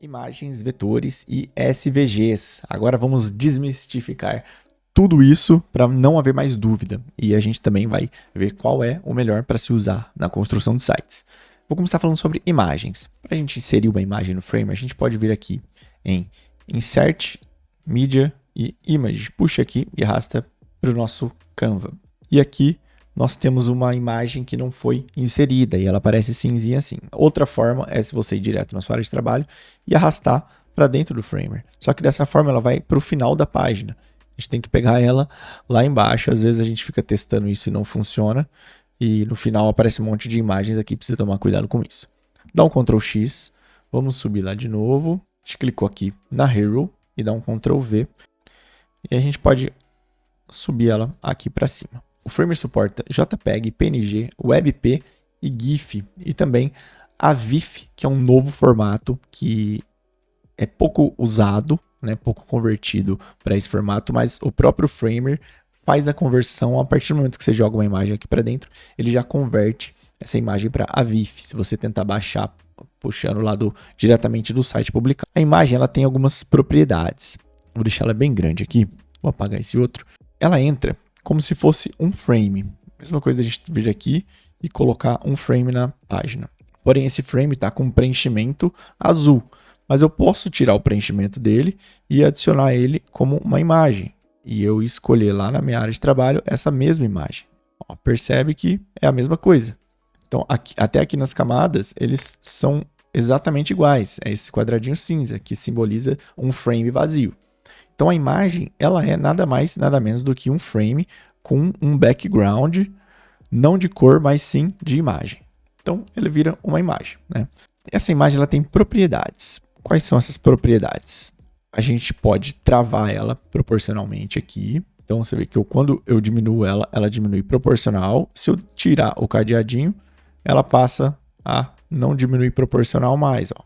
Imagens, vetores e SVGs. Agora vamos desmistificar tudo isso para não haver mais dúvida. E a gente também vai ver qual é o melhor para se usar na construção de sites. Vou começar falando sobre imagens. Para a gente inserir uma imagem no Framer, a gente pode vir aqui em Insert, Media e Image. Puxa aqui e arrasta para o nosso Canva. E aqui nós temos uma imagem que não foi inserida e ela aparece cinzinha assim. Outra forma é se você ir direto na sua área de trabalho e arrastar para dentro do Framer. Só que dessa forma ela vai para o final da página. A gente tem que pegar ela lá embaixo. Às vezes a gente fica testando isso e não funciona. E no final aparece um monte de imagens aqui, precisa tomar cuidado com isso. Dá um Ctrl X, vamos subir lá de novo. A gente clicou aqui na Hero e dá um Ctrl V. E a gente pode subir ela aqui para cima. O Framer suporta JPEG, PNG, WebP e GIF. E também a VIF, que é um novo formato que é pouco usado, né, pouco convertido para esse formato, mas o próprio Framer faz a conversão a partir do momento que você joga uma imagem aqui para dentro, ele já converte essa imagem para a VIF, se você tentar baixar puxando lá diretamente do site publicado. A imagem ela tem algumas propriedades. Vou deixar ela bem grande aqui, vou apagar esse outro. Ela entra como se fosse um frame. Mesma coisa da gente vir aqui e colocar um frame na página. Porém, esse frame está com preenchimento azul. Mas eu posso tirar o preenchimento dele e adicionar ele como uma imagem. E eu escolher lá na minha área de trabalho essa mesma imagem. Ó, percebe que é a mesma coisa. Então, até aqui nas camadas, eles são exatamente iguais. É esse quadradinho cinza que simboliza um frame vazio. Então a imagem ela é nada mais, nada menos do que um frame com um background, não de cor, mas sim de imagem. Então ele vira uma imagem, né? Essa imagem ela tem propriedades. Quais são essas propriedades? A gente pode travar ela proporcionalmente aqui. Então você vê que quando eu diminuo ela, ela diminui proporcional. Se eu tirar o cadeadinho, ela passa a não diminuir proporcional mais, ó.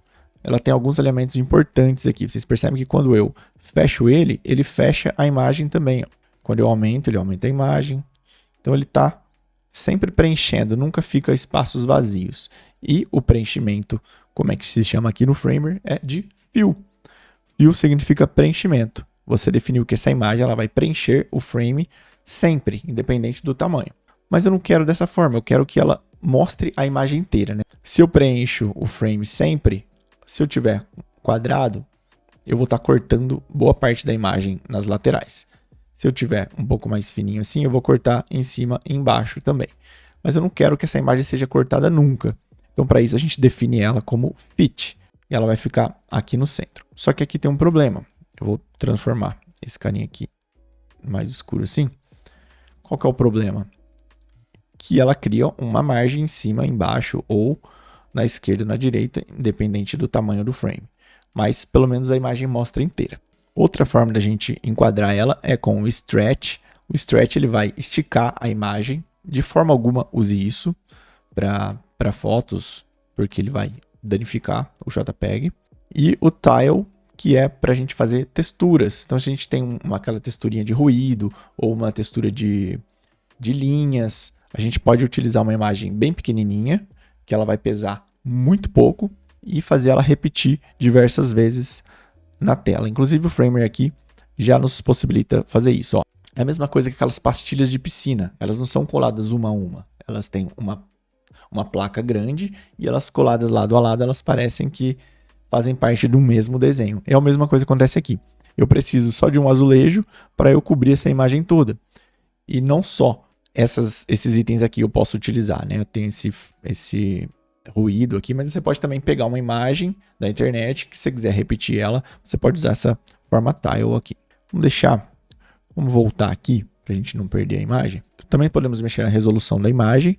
Ela tem alguns elementos importantes aqui. Vocês percebem que quando eu fecho ele, ele fecha a imagem também. Ó. Quando eu aumento, ele aumenta a imagem. Então ele está sempre preenchendo, nunca fica espaços vazios. E o preenchimento, como é que se chama aqui no Framer, é de fill. Fill significa preenchimento. Você definiu que essa imagem ela vai preencher o frame sempre, independente do tamanho. Mas eu não quero dessa forma, eu quero que ela mostre a imagem inteira, né? Se eu preencho o frame sempre, se eu tiver quadrado, eu vou estar cortando boa parte da imagem nas laterais. Se eu tiver um pouco mais fininho assim, eu vou cortar em cima e embaixo também. Mas eu não quero que essa imagem seja cortada nunca. Então, para isso, a gente define ela como fit. E ela vai ficar aqui no centro. Só que aqui tem um problema. Eu vou transformar esse carinha aqui mais escuro assim. Qual que é o problema? Que ela cria uma margem em cima, embaixo ou na esquerda ou na direita, independente do tamanho do frame. Mas pelo menos a imagem mostra inteira. Outra forma da gente enquadrar ela é com o stretch. O stretch ele vai esticar a imagem. De forma alguma use isso para fotos, porque ele vai danificar o JPEG. E o tile, que é para a gente fazer texturas. Então se a gente tem aquela texturinha de ruído ou uma textura de linhas, a gente pode utilizar uma imagem bem pequenininha, que ela vai pesar muito pouco e fazer ela repetir diversas vezes na tela. Inclusive o Framer aqui já nos possibilita fazer isso. Ó. É a mesma coisa que aquelas pastilhas de piscina. Elas não são coladas uma a uma. Elas têm uma placa grande e elas coladas lado a lado, elas parecem que fazem parte do mesmo desenho. É a mesma coisa que acontece aqui. Eu preciso só de um azulejo para eu cobrir essa imagem toda. E não só esses itens aqui eu posso utilizar, né? Eu tenho esse ruído aqui, mas você pode também pegar uma imagem da internet, que se você quiser repetir ela, você pode usar essa forma tile aqui. Vamos voltar aqui, para a gente não perder a imagem. Também podemos mexer na resolução da imagem,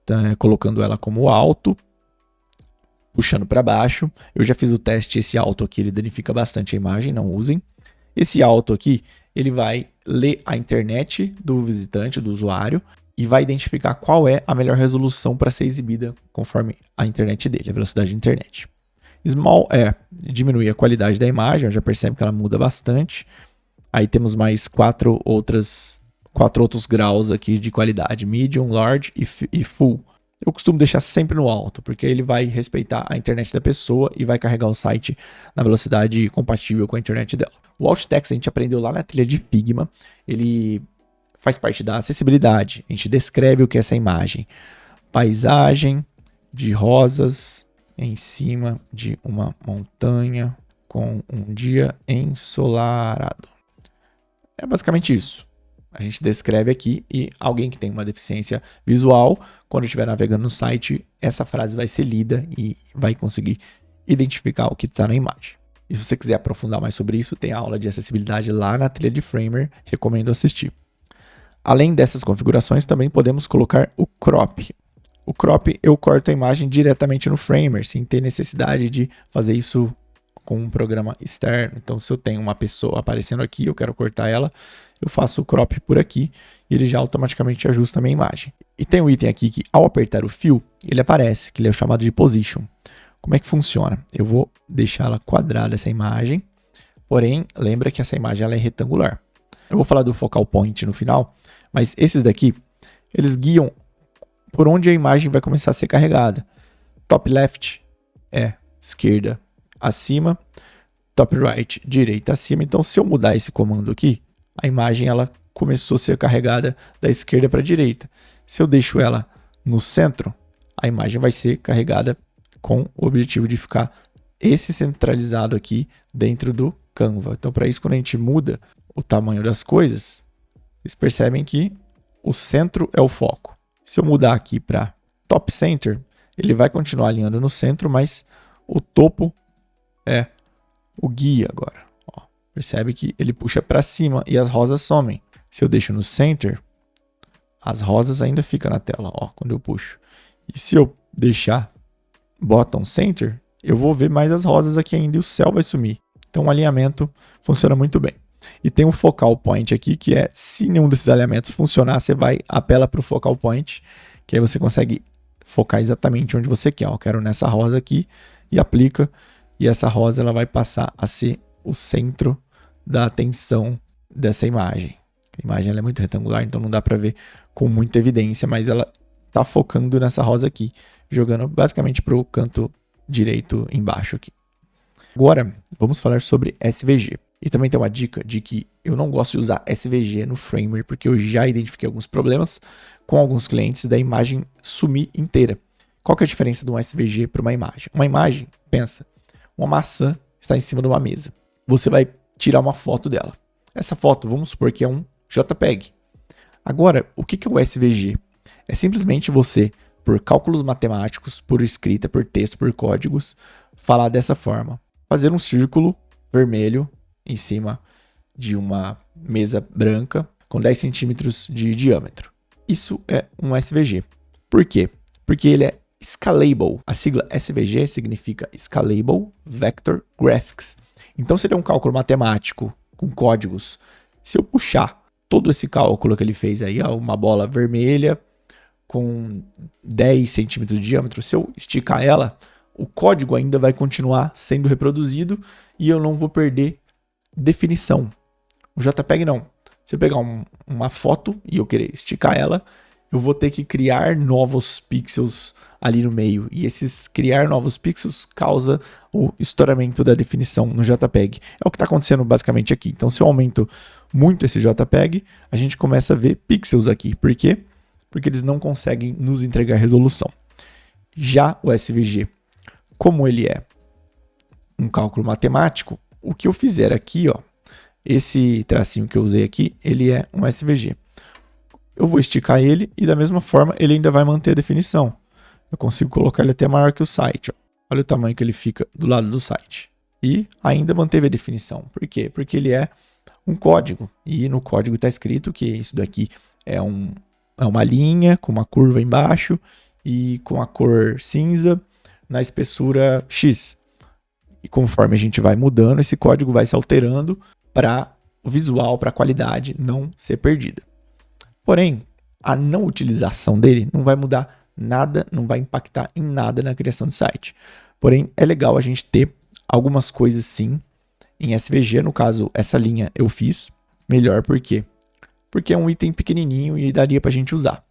tá? Colocando ela como alto, puxando para baixo. Eu já fiz o teste, esse alto aqui, ele danifica bastante a imagem, não usem. Esse alto aqui, ele vai ler a internet do visitante, do usuário, e vai identificar qual é a melhor resolução para ser exibida conforme a internet dele, a velocidade da internet. Small é diminuir a qualidade da imagem, já percebe que ela muda bastante. Aí temos mais quatro outros graus aqui de qualidade, medium, large e full. eu costumo deixar sempre no alto, porque ele vai respeitar a internet da pessoa e vai carregar o site na velocidade compatível com a internet dela. O Alt Text a gente aprendeu lá na trilha de Figma, ele faz parte da acessibilidade, a gente descreve o que é essa imagem. Paisagem de rosas em cima de uma montanha com um dia ensolarado. É basicamente isso. A gente descreve aqui e alguém que tem uma deficiência visual, quando estiver navegando no site, essa frase vai ser lida e vai conseguir identificar o que está na imagem. E se você quiser aprofundar mais sobre isso, tem a aula de acessibilidade lá na trilha de Framer, recomendo assistir. Além dessas configurações, também podemos colocar o crop. O crop eu corto a imagem diretamente no Framer, sem ter necessidade de fazer isso com um programa externo. Então, se eu tenho uma pessoa aparecendo aqui, eu quero cortar ela, eu faço o crop por aqui e ele já automaticamente ajusta a minha imagem. E tem um item aqui que, ao apertar o fio, ele aparece, que ele é o chamado de position. Como é que funciona? Eu vou deixar ela quadrada, essa imagem, porém, lembra que essa imagem ela é retangular. Eu vou falar do focal point no final, mas esses daqui, eles guiam por onde a imagem vai começar a ser carregada. Top left é esquerda acima, top right, direita acima. Então, se eu mudar esse comando aqui, a imagem ela começou a ser carregada da esquerda para a direita. Se eu deixo ela no centro, a imagem vai ser carregada com o objetivo de ficar esse centralizado aqui dentro do Canva. Então, para isso, quando a gente muda o tamanho das coisas, vocês percebem que o centro é o foco. Se eu mudar aqui para top center, ele vai continuar alinhando no centro, mas o topo é o guia agora. Ó, percebe que ele puxa para cima e as rosas somem. Se eu deixo no center, as rosas ainda ficam na tela, ó, quando eu puxo. E se eu deixar bottom center, eu vou ver mais as rosas aqui ainda e o céu vai sumir. Então o alinhamento funciona muito bem. E tem um focal point aqui, que é, se nenhum desses alinhamentos funcionar, você apela para o focal point, que aí você consegue focar exatamente onde você quer. Ó, eu quero nessa rosa aqui e aplica, e essa rosa ela vai passar a ser o centro da atenção dessa imagem. A imagem ela é muito retangular, então não dá para ver com muita evidência, mas ela está focando nessa rosa aqui, jogando basicamente para o canto direito embaixo aqui. Agora, vamos falar sobre SVG. E também tem uma dica de que eu não gosto de usar SVG no Framer, porque eu já identifiquei alguns problemas com alguns clientes da imagem sumir inteira. Qual que é a diferença de um SVG para uma imagem? Uma imagem, pensa, uma maçã está em cima de uma mesa. Você vai tirar uma foto dela. Essa foto, vamos supor que é um JPEG. Agora, o que é o SVG? É simplesmente você, por cálculos matemáticos, por escrita, por texto, por códigos, falar dessa forma. Fazer um círculo vermelho em cima de uma mesa branca com 10 centímetros de diâmetro. Isso é um SVG. Por quê? Porque ele é scalable. A sigla SVG significa Scalable Vector Graphics. Então, se ele é um cálculo matemático com códigos, se eu puxar todo esse cálculo que ele fez aí, uma bola vermelha com 10 centímetros de diâmetro, se eu esticar ela, o código ainda vai continuar sendo reproduzido e eu não vou perder definição. O JPEG não. Se eu pegar uma foto e eu querer esticar ela, eu vou ter que criar novos pixels ali no meio. E esses criar novos pixels causa o estouramento da definição no JPEG. É o que está acontecendo basicamente aqui. Então, se eu aumento muito esse JPEG, a gente começa a ver pixels aqui. Por quê? Porque eles não conseguem nos entregar resolução. Já o SVG, como ele é um cálculo matemático, o que eu fizer aqui, ó, esse tracinho que eu usei aqui, ele é um SVG. Eu vou esticar ele e da mesma forma ele ainda vai manter a definição. Eu consigo colocar ele até maior que o site. Ó. Olha o tamanho que ele fica do lado do site. E ainda manteve a definição. Por quê? Porque ele é um código. E no código está escrito que isso daqui é uma linha com uma curva embaixo e com a cor cinza na espessura X. E conforme a gente vai mudando, esse código vai se alterando para o visual, para a qualidade não ser perdida. Porém, a não utilização dele não vai mudar nada, não vai impactar em nada na criação do site. Porém, é legal a gente ter algumas coisas sim em SVG. No caso, essa linha eu fiz melhor. Por quê? Porque é um item pequenininho e daria para a gente usar.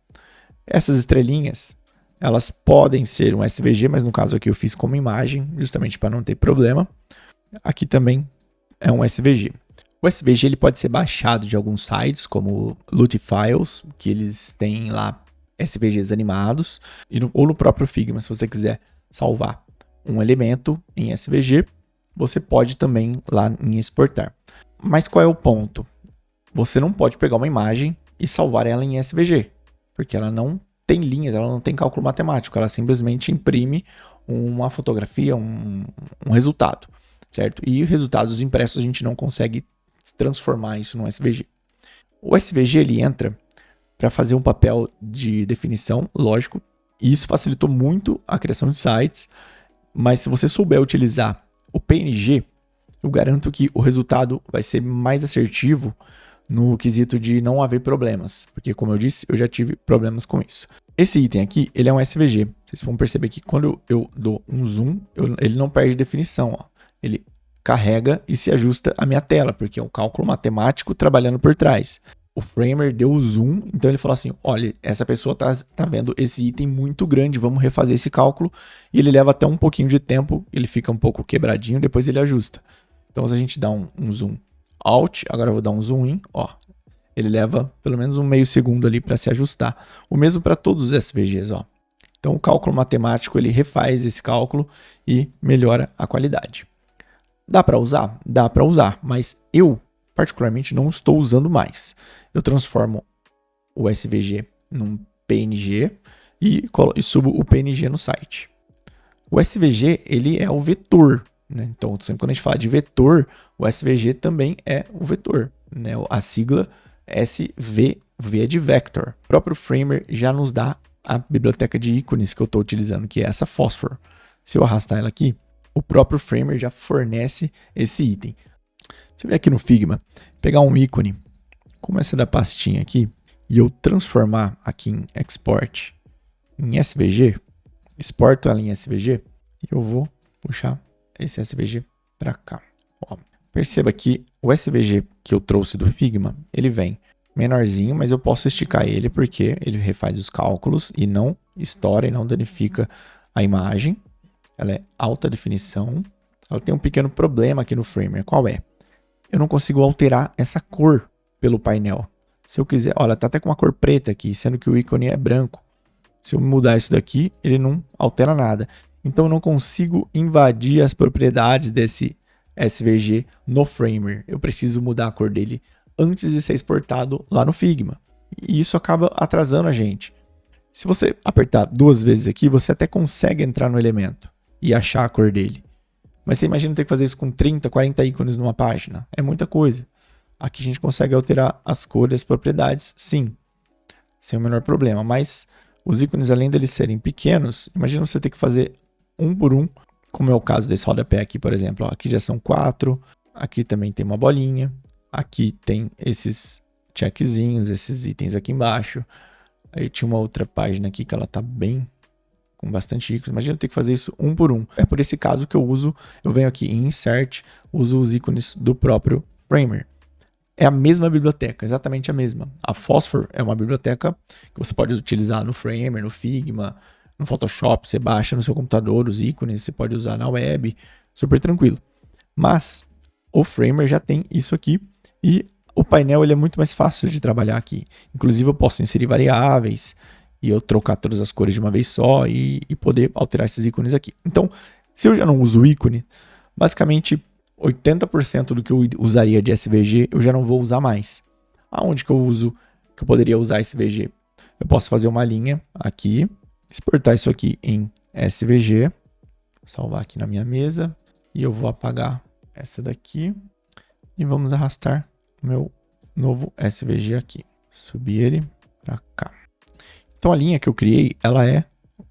Essas estrelinhas, elas podem ser um SVG, mas no caso aqui eu fiz como imagem, justamente para não ter problema. Aqui também é um SVG. O SVG ele pode ser baixado de alguns sites, como Loot Files, que eles têm lá SVGs animados, ou no próprio Figma, se você quiser salvar um elemento em SVG, você pode também lá em exportar. Mas qual é o ponto? Você não pode pegar uma imagem e salvar ela em SVG, porque ela não tem linhas, ela não tem cálculo matemático, ela simplesmente imprime uma fotografia, um resultado, certo? E resultados impressos a gente não consegue transformar isso num SVG. O SVG ele entra para fazer um papel de definição, lógico, e isso facilitou muito a criação de sites, mas se você souber utilizar o PNG, eu garanto que o resultado vai ser mais assertivo no quesito de não haver problemas, porque como eu disse, eu já tive problemas com isso. Esse item aqui, ele é um SVG. Vocês vão perceber que quando eu dou um zoom, ele não perde definição, ó. Ele carrega e se ajusta à minha tela, porque é um cálculo matemático trabalhando por trás. O Framer deu o zoom, então ele falou assim, olha, essa pessoa tá vendo esse item muito grande, vamos refazer esse cálculo, e ele leva até um pouquinho de tempo, ele fica um pouco quebradinho, depois ele ajusta. Então se a gente dá um zoom Alt, agora eu vou dar um zoom in, ó, ele leva pelo menos um meio segundo ali para se ajustar. O mesmo para todos os SVGs, ó. Então o cálculo matemático, ele refaz esse cálculo e melhora a qualidade. Dá para usar? Dá para usar, mas eu particularmente não estou usando mais. Eu transformo o SVG num PNG e subo o PNG no site. O SVG ele é o vetor, né? Então sempre quando a gente fala de vetor, o SVG também é o vetor, né? A sigla SVV é de vector. O próprio Framer já nos dá a biblioteca de ícones que eu estou utilizando, que é essa Phosphor. Se eu arrastar ela aqui, o próprio Framer já fornece esse item. Se eu vier aqui no Figma, pegar um ícone, como essa da pastinha aqui, e eu transformar aqui em Export em SVG, exporto ela em SVG, e eu vou puxar esse SVG para cá. Ó, perceba que o SVG que eu trouxe do Figma, ele vem menorzinho, mas eu posso esticar ele porque ele refaz os cálculos e não estoura e não danifica a imagem. Ela é alta definição. Ela tem um pequeno problema aqui no Framer. Qual é? Eu não consigo alterar essa cor pelo painel. Se eu quiser, olha, tá até com uma cor preta aqui, sendo que o ícone é branco. Se eu mudar isso daqui, ele não altera nada. Então eu não consigo invadir as propriedades desse SVG no Framer. Eu preciso mudar a cor dele antes de ser exportado lá no Figma. E isso acaba atrasando a gente. Se você apertar 2 vezes aqui, você até consegue entrar no elemento e achar a cor dele. Mas você imagina ter que fazer isso com 30, 40 ícones numa página. É muita coisa. Aqui a gente consegue alterar as cores, as propriedades, sim, sem o menor problema. Mas os ícones, além deles serem pequenos, imagina você ter que fazer um por um, como é o caso desse rodapé aqui, por exemplo. Ó, aqui já são 4, aqui também tem uma bolinha, aqui tem esses checkzinhos, esses itens aqui embaixo. Aí tinha uma outra página aqui que ela tá bem com bastante ícones. Imagina eu ter que fazer isso um por um. É por esse caso que eu venho aqui em Insert, uso os ícones do próprio Framer. É a mesma biblioteca, exatamente a mesma. A Phosphor é uma biblioteca que você pode utilizar no Framer, no Figma, no Photoshop, você baixa no seu computador os ícones, você pode usar na web, super tranquilo. Mas o Framer já tem isso aqui e o painel ele é muito mais fácil de trabalhar aqui. Inclusive eu posso inserir variáveis e eu trocar todas as cores de uma vez só e poder alterar esses ícones aqui. Então, se eu já não uso o ícone, basicamente 80% do que eu usaria de SVG eu já não vou usar mais. Aonde que eu poderia usar SVG? Eu posso fazer uma linha aqui, exportar isso aqui em SVG, salvar aqui na minha mesa e eu vou apagar essa daqui e vamos arrastar o meu novo SVG aqui. Subir ele para cá. Então a linha que eu criei, ela é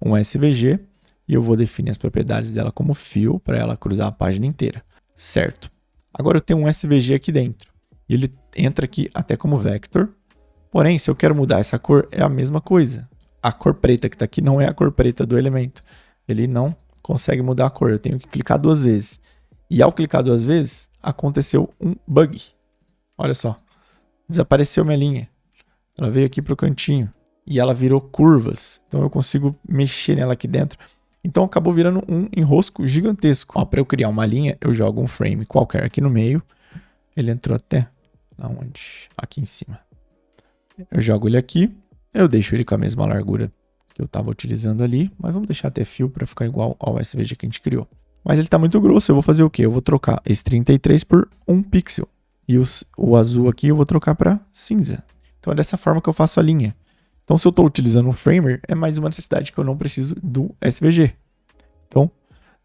um SVG e eu vou definir as propriedades dela como fio para ela cruzar a página inteira, certo? Agora eu tenho um SVG aqui dentro e ele entra aqui até como vector, porém se eu quero mudar essa cor é a mesma coisa. A cor preta que está aqui não é a cor preta do elemento, ele não consegue mudar a cor, eu tenho que clicar 2 vezes e ao clicar 2 vezes aconteceu um bug. Olha só, desapareceu minha linha, ela veio aqui para o cantinho. e ela virou curvas. Então eu consigo mexer nela aqui dentro. Então acabou virando um enrosco gigantesco. Para eu criar uma linha, eu jogo um frame qualquer aqui no meio. Ele entrou até aonde? Aqui em cima. Eu jogo ele aqui. Eu deixo ele com a mesma largura que eu estava utilizando ali. Mas vamos deixar até fio para ficar igual ao SVG que a gente criou. Mas ele está muito grosso. Eu vou fazer o quê? Eu vou trocar esse 33 por 1 pixel. E o azul aqui eu vou trocar para cinza. Então é dessa forma que eu faço a linha. Então se eu estou utilizando um framer, é mais uma necessidade que eu não preciso do SVG. Então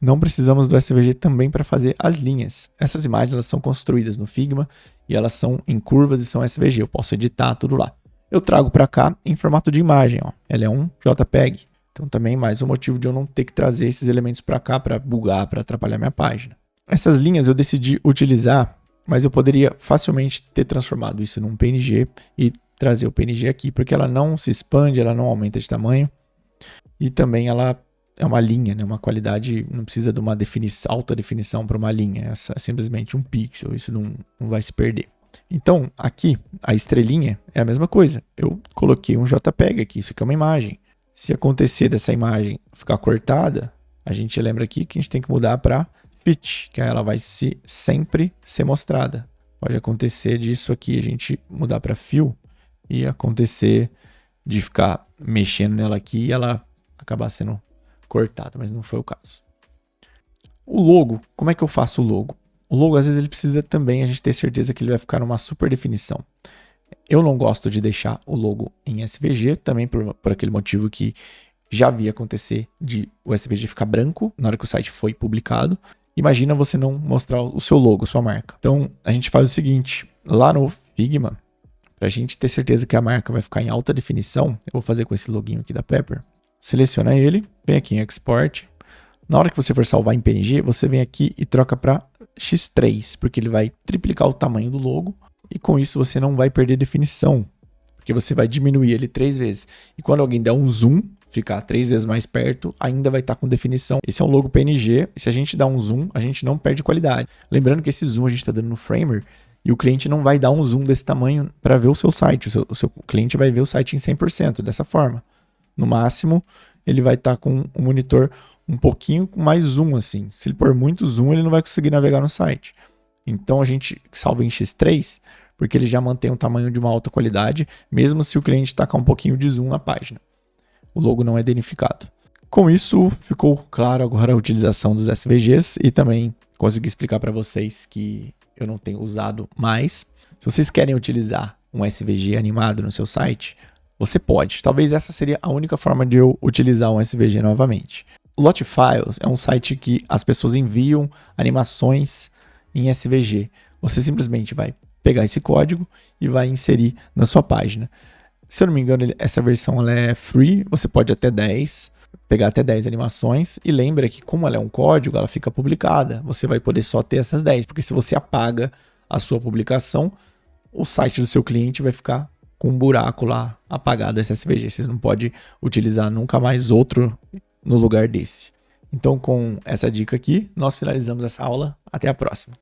não precisamos do SVG também para fazer as linhas. Essas imagens elas são construídas no Figma e elas são em curvas e são SVG. Eu posso editar tudo lá. Eu trago para cá em formato de imagem. Ó. Ela é um JPEG. Então também mais um motivo de eu não ter que trazer esses elementos para cá para bugar, para atrapalhar minha página. Essas linhas eu decidi utilizar, mas eu poderia facilmente ter transformado isso num PNG e trazer o PNG aqui, porque ela não se expande, ela não aumenta de tamanho. E também ela é uma linha, né? Uma qualidade, não precisa de uma alta definição para uma linha. Essa é simplesmente um pixel, isso não vai se perder. Então, aqui, a estrelinha é a mesma coisa. Eu coloquei um JPEG aqui, isso aqui é uma imagem. Se acontecer dessa imagem ficar cortada, a gente lembra aqui que a gente tem que mudar para fit, que aí ela vai sempre ser mostrada. Pode acontecer disso aqui, a gente mudar para fill e acontecer de ficar mexendo nela aqui e ela acabar sendo cortada, mas não foi o caso. O logo, como é que eu faço o logo? O logo, às vezes, ele precisa também a gente ter certeza que ele vai ficar numa super definição. Eu não gosto de deixar o logo em SVG, também por aquele motivo que já vi acontecer de o SVG ficar branco na hora que o site foi publicado. Imagina você não mostrar o seu logo, sua marca. Então, a gente faz o seguinte, lá no Figma, para a gente ter certeza que a marca vai ficar em alta definição, eu vou fazer com esse loginho aqui da Pepper. Seleciona ele, vem aqui em Export. Na hora que você for salvar em PNG, você vem aqui e troca para X3, porque ele vai triplicar o tamanho do logo e com isso você não vai perder definição, porque você vai diminuir ele 3 vezes. E quando alguém der um zoom, ficar 3 vezes mais perto, ainda vai estar com definição. Esse é um logo PNG, e se a gente dá um zoom, a gente não perde qualidade. Lembrando que esse zoom a gente está dando no Framer, e o cliente não vai dar um zoom desse tamanho para ver o seu site. O seu cliente vai ver o site em 100% dessa forma. No máximo, ele vai estar com o monitor um pouquinho com mais zoom, assim. Se ele pôr muito zoom, ele não vai conseguir navegar no site. Então a gente salva em X3, porque ele já mantém um tamanho de uma alta qualidade, mesmo se o cliente tacar um pouquinho de zoom na página. O logo não é danificado. Com isso, ficou claro agora a utilização dos SVGs e também consegui explicar para vocês que eu não tenho usado mais. Se vocês querem utilizar um SVG animado no seu site, você pode. Talvez essa seria a única forma de eu utilizar um SVG novamente. O Lotfiles é um site que as pessoas enviam animações em SVG. Você simplesmente vai pegar esse código e vai inserir na sua página. Se eu não me engano, essa versão ela é free, você pode até 10, pegar até 10 animações. E lembra que como ela é um código, ela fica publicada. Você vai poder só ter essas 10, porque se você apaga a sua publicação, o site do seu cliente vai ficar com um buraco lá apagado esse SVG. Você não pode utilizar nunca mais outro no lugar desse. Então, com essa dica aqui, nós finalizamos essa aula. Até a próxima.